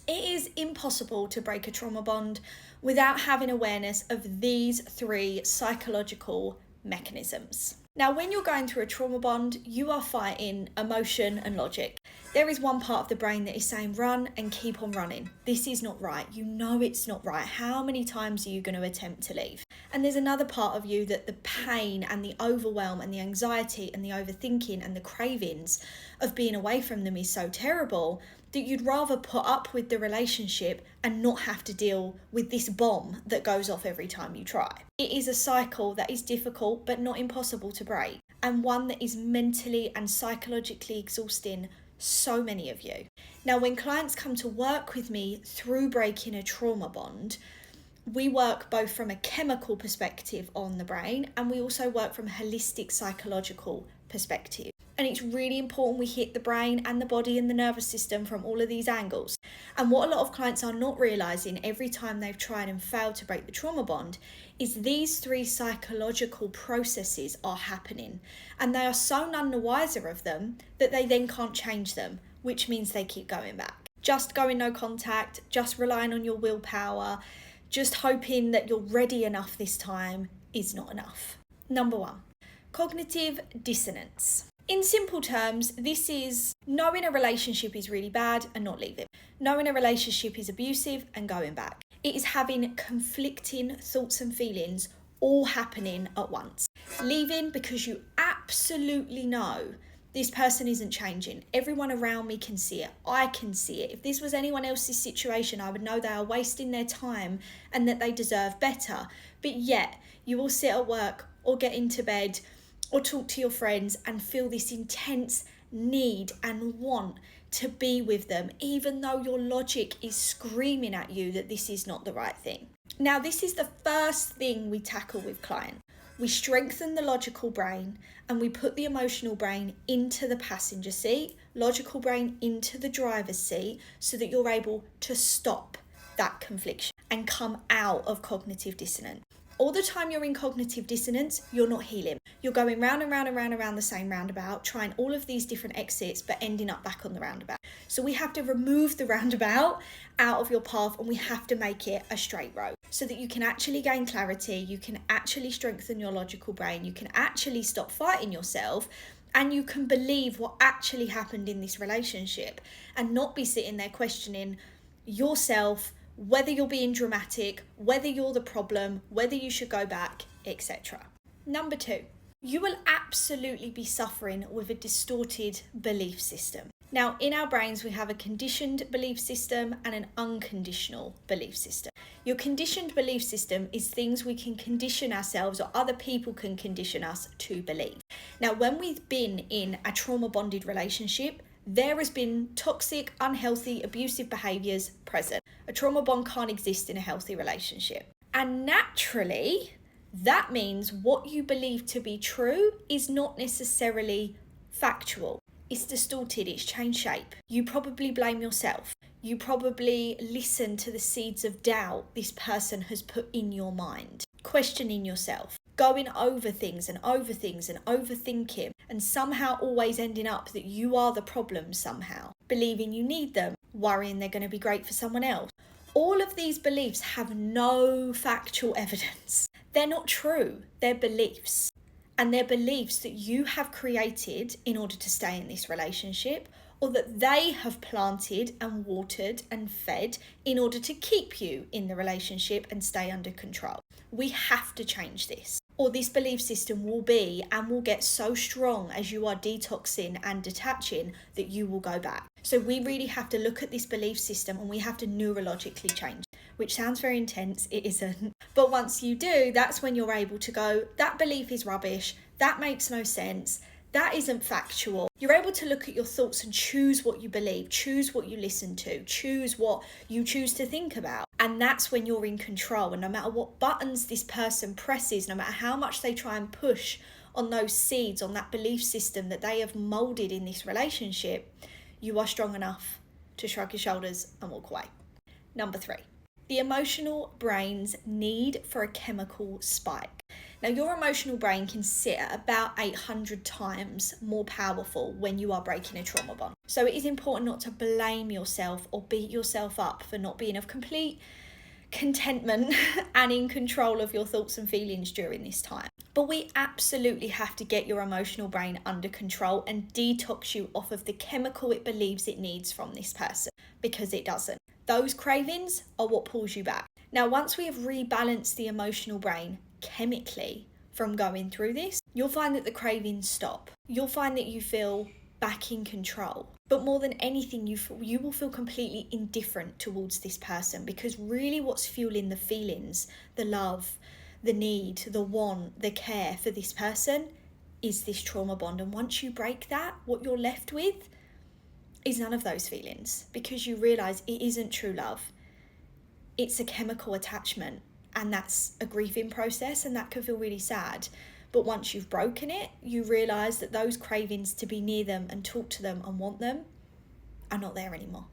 It is impossible to break a trauma bond without having awareness of these 3 psychological mechanisms. Now, when you're going through a trauma bond, you are fighting emotion and logic. There is one part of the brain that is saying run and keep on running. This is not right. You know it's not right. How many times are you going to attempt to leave? And there's another part of you that the pain and the overwhelm and the anxiety and the overthinking and the cravings of being away from them is so terrible that you'd rather put up with the relationship and not have to deal with this bomb that goes off every time you try. It is a cycle that is difficult but not impossible to break, and one that is mentally and psychologically exhausting so many of you. Now, when clients come to work with me through breaking a trauma bond, we work both from a chemical perspective on the brain, and we also work from a holistic psychological perspective. And it's really important we hit the brain and the body and the nervous system from all of these angles. And what a lot of clients are not realizing every time they've tried and failed to break the trauma bond is these 3 psychological processes are happening. And they are so none the wiser of them that they then can't change them, which means they keep going back. Just going no contact, just relying on your willpower, just hoping that you're ready enough this time is not enough. Number 1, cognitive dissonance. In simple terms, this is knowing a relationship is really bad and not leaving. Knowing a relationship is abusive and going back. It is having conflicting thoughts and feelings all happening at once. Leaving because you absolutely know this person isn't changing. Everyone around me can see it. I can see it. If this was anyone else's situation, I would know they are wasting their time and that they deserve better. But yet, you will sit at work or get into bed or talk to your friends and feel this intense need and want to be with them, even though your logic is screaming at you that this is not the right thing. Now, this is the first thing we tackle with clients. We strengthen the logical brain and we put the emotional brain into the passenger seat, logical brain into the driver's seat, so that you're able to stop that confliction and come out of cognitive dissonance. All the time you're in cognitive dissonance, you're not healing. You're going round and round and round and round the same roundabout, trying all of these different exits, but ending up back on the roundabout. So we have to remove the roundabout out of your path and we have to make it a straight road so that you can actually gain clarity, you can actually strengthen your logical brain, you can actually stop fighting yourself, and you can believe what actually happened in this relationship and not be sitting there questioning yourself, whether you're being dramatic, whether you're the problem, whether you should go back, etc. Number 2, you will absolutely be suffering with a distorted belief system. Now, in our brains, we have a conditioned belief system and an unconditional belief system. Your conditioned belief system is things we can condition ourselves or other people can condition us to believe. Now, when we've been in a trauma bonded relationship, there has been toxic, unhealthy, abusive behaviours present. A trauma bond can't exist in a healthy relationship. And naturally, that means what you believe to be true is not necessarily factual. It's distorted, it's changed shape. You probably blame yourself. You probably listen to the seeds of doubt this person has put in your mind. Questioning yourself, going over things and overthinking, and somehow always ending up that you are the problem somehow. Believing you need them, worrying they're going to be great for someone else. All of these beliefs have no factual evidence. They're not true, they're beliefs. And they're beliefs that you have created in order to stay in this relationship, or that they have planted and watered and fed in order to keep you in the relationship and stay under control. We have to change this, or this belief system will be and will get so strong as you are detoxing and detaching that you will go back. So we really have to look at this belief system and we have to neurologically change, which sounds very intense, it isn't. But once you do, that's when you're able to go, that belief is rubbish, that makes no sense, that isn't factual. You're able to look at your thoughts and choose what you believe, choose what you listen to, choose what you choose to think about. And that's when you're in control. And no matter what buttons this person presses, no matter how much they try and push on those seeds, on that belief system that they have molded in this relationship, you are strong enough to shrug your shoulders and walk away. Number 3, the emotional brain's need for a chemical spike. Now, your emotional brain can sit at about 800 times more powerful when you are breaking a trauma bond. So it is important not to blame yourself or beat yourself up for not being of complete contentment and in control of your thoughts and feelings during this time. But we absolutely have to get your emotional brain under control and detox you off of the chemical it believes it needs from this person, because it doesn't. Those cravings are what pulls you back. Now, once we have rebalanced the emotional brain chemically from going through this, you'll find that the cravings stop. You'll find that you feel back in control. But more than anything, you will feel completely indifferent towards this person, because really what's fueling the feelings, the love, the need, the want, the care for this person is this trauma bond. And once you break that, what you're left with is none of those feelings, because you realize it isn't true love. It's a chemical attachment, and that's a grieving process, and that can feel really sad. But once you've broken it, you realize that those cravings to be near them and talk to them and want them are not there anymore.